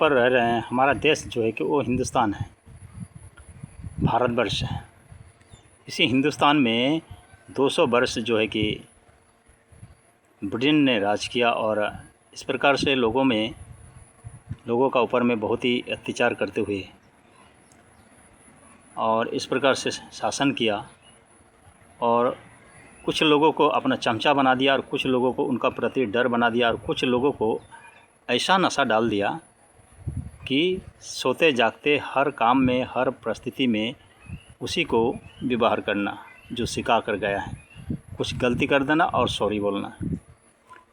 पर रह रहे हैं, हमारा देश जो है कि वो हिंदुस्तान है, भारतवर्ष है। इसी हिंदुस्तान में 200 वर्ष जो है कि ब्रिटेन ने राज किया और इस प्रकार से लोगों का ऊपर में बहुत ही अत्याचार करते हुए और इस प्रकार से शासन किया और कुछ लोगों को अपना चमचा बना दिया और कुछ लोगों को उनका प्रति डर बना दिया और कुछ लोगों को ऐसा नशा डाल दिया कि सोते जागते हर काम में, हर परिस्थिति में उसी को व्यवहार करना जो सिखा कर गया है, कुछ गलती कर देना और सॉरी बोलना।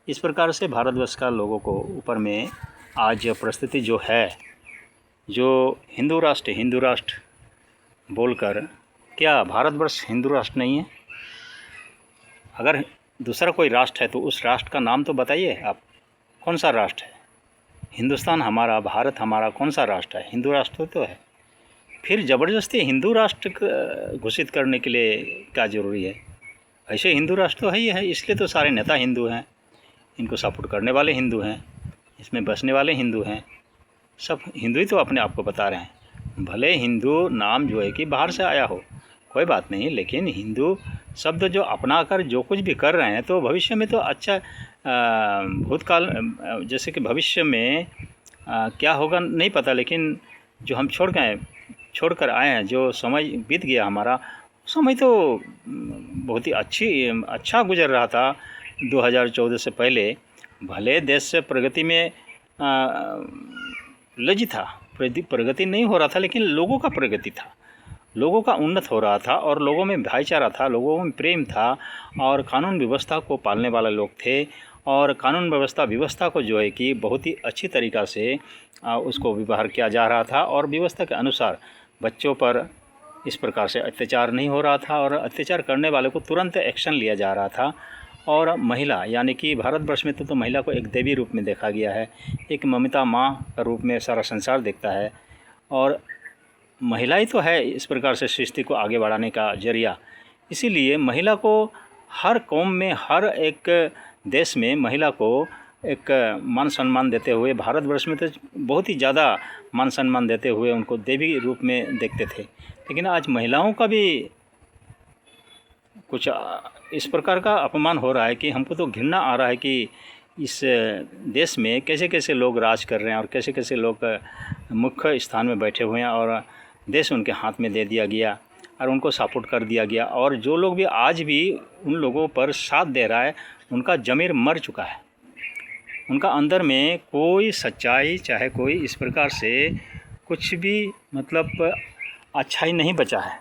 इस प्रकार से भारतवर्ष का लोगों को ऊपर में आज परिस्थिति जो है, जो हिंदू राष्ट्र बोलकर, क्या भारतवर्ष हिंदू राष्ट्र नहीं है? अगर दूसरा कोई राष्ट्र है तो उस राष्ट्र का नाम तो बताइए आप, कौन सा राष्ट्र है? हिंदुस्तान हमारा, भारत हमारा कौन सा राष्ट्र है? हिंदू राष्ट्र तो है। फिर ज़बरदस्ती हिंदू राष्ट्र घोषित करने के लिए क्या ज़रूरी है? ऐसे हिंदू राष्ट्र तो है ही है, इसलिए तो सारे नेता हिंदू हैं, इनको सपोर्ट करने वाले हिंदू हैं, इसमें बसने वाले हिंदू हैं, सब हिंदू ही तो अपने आप को बता रहे हैं। भले हिंदू नाम जो है कि बाहर से आया हो, कोई बात नहीं, लेकिन हिंदू शब्द जो अपना कर जो कुछ भी कर रहे हैं तो भविष्य में तो अच्छा भूतकाल जैसे कि भविष्य में क्या होगा नहीं पता, लेकिन जो हम छोड़ कर आए हैं, जो समय बीत गया हमारा, समय तो बहुत ही अच्छा गुजर रहा था 2014 से पहले। भले देश से प्रगति में लज्जित था, प्रगति नहीं हो रहा था, लेकिन लोगों का प्रगति था, लोगों का उन्नत हो रहा था और लोगों में भाईचारा था, लोगों में प्रेम था और कानून व्यवस्था को पालने वाले लोग थे और कानून व्यवस्था को जो है कि बहुत ही अच्छी तरीक़ा से उसको व्यवहार किया जा रहा था और व्यवस्था के अनुसार बच्चों पर इस प्रकार से अत्याचार नहीं हो रहा था और अत्याचार करने वाले को तुरंत एक्शन लिया जा रहा था। और महिला यानी कि भारतवर्ष में तो महिला को एक देवी रूप में देखा गया है, एक ममता माँ का रूप में सारा संसार देखता है और महिला ही तो है इस प्रकार से सृष्टि को आगे बढ़ाने का जरिया। इसीलिए महिला को हर कौम में, हर एक देश में महिला को एक मान सम्मान देते हुए, भारतवर्ष में तो बहुत ही ज़्यादा मान सम्मान देते हुए उनको देवी रूप में देखते थे। लेकिन आज महिलाओं का भी कुछ इस प्रकार का अपमान हो रहा है कि हमको तो घृणा आ रहा है कि इस देश में कैसे कैसे लोग राज कर रहे हैं और कैसे कैसे लोग मुख्य स्थान में बैठे हुए हैं और देश उनके हाथ में दे दिया गया और उनको सपोर्ट कर दिया गया। और जो लोग भी आज भी उन लोगों पर साथ दे रहा है, उनका ज़मीर मर चुका है, उनका अंदर में कोई सच्चाई, चाहे कोई इस प्रकार से कुछ भी मतलब अच्छाई नहीं बचा है,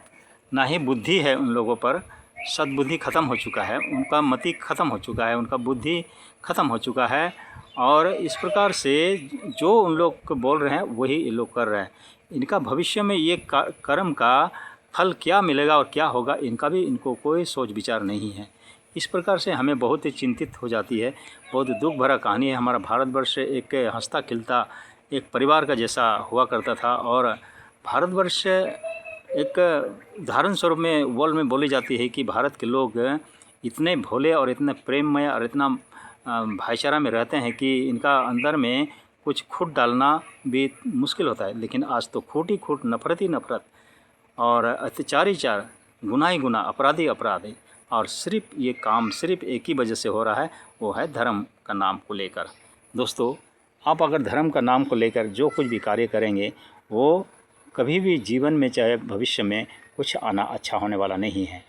ना ही बुद्धि है उन लोगों पर। सद्बुद्धि ख़त्म हो चुका है, उनका मति ख़त्म हो चुका है, उनका बुद्धि ख़त्म हो चुका है और इस प्रकार से जो उन लोग बोल रहे हैं वही ये लोग कर रहे हैं। इनका भविष्य में ये कर्म का फल क्या मिलेगा और क्या होगा, इनको कोई सोच विचार नहीं है। इस प्रकार से हमें बहुत ही चिंतित हो जाती है। बहुत दुख भरा कहानी है। हमारा भारतवर्ष एक हंसता खिलता एक परिवार का जैसा हुआ करता था और भारतवर्ष एक उदाहरण स्वरूप में वर्ल्ड में बोली जाती है कि भारत के लोग इतने भोले और इतने प्रेममय और इतना भाईचारा में रहते हैं कि इनका अंदर में कुछ खूट डालना भी मुश्किल होता है। लेकिन आज तो खूट ही खूट, नफरत ही नफरत और अत्याचार ही चार, गुनाह ही गुनाह, अपराधी अपराधी। और सिर्फ ये काम सिर्फ एक ही वजह से हो रहा है, वो है धर्म का नाम को लेकर। दोस्तों, आप अगर धर्म का नाम को लेकर जो कुछ भी कार्य करेंगे वो कभी भी जीवन में चाहे भविष्य में कुछ आना अच्छा होने वाला नहीं है।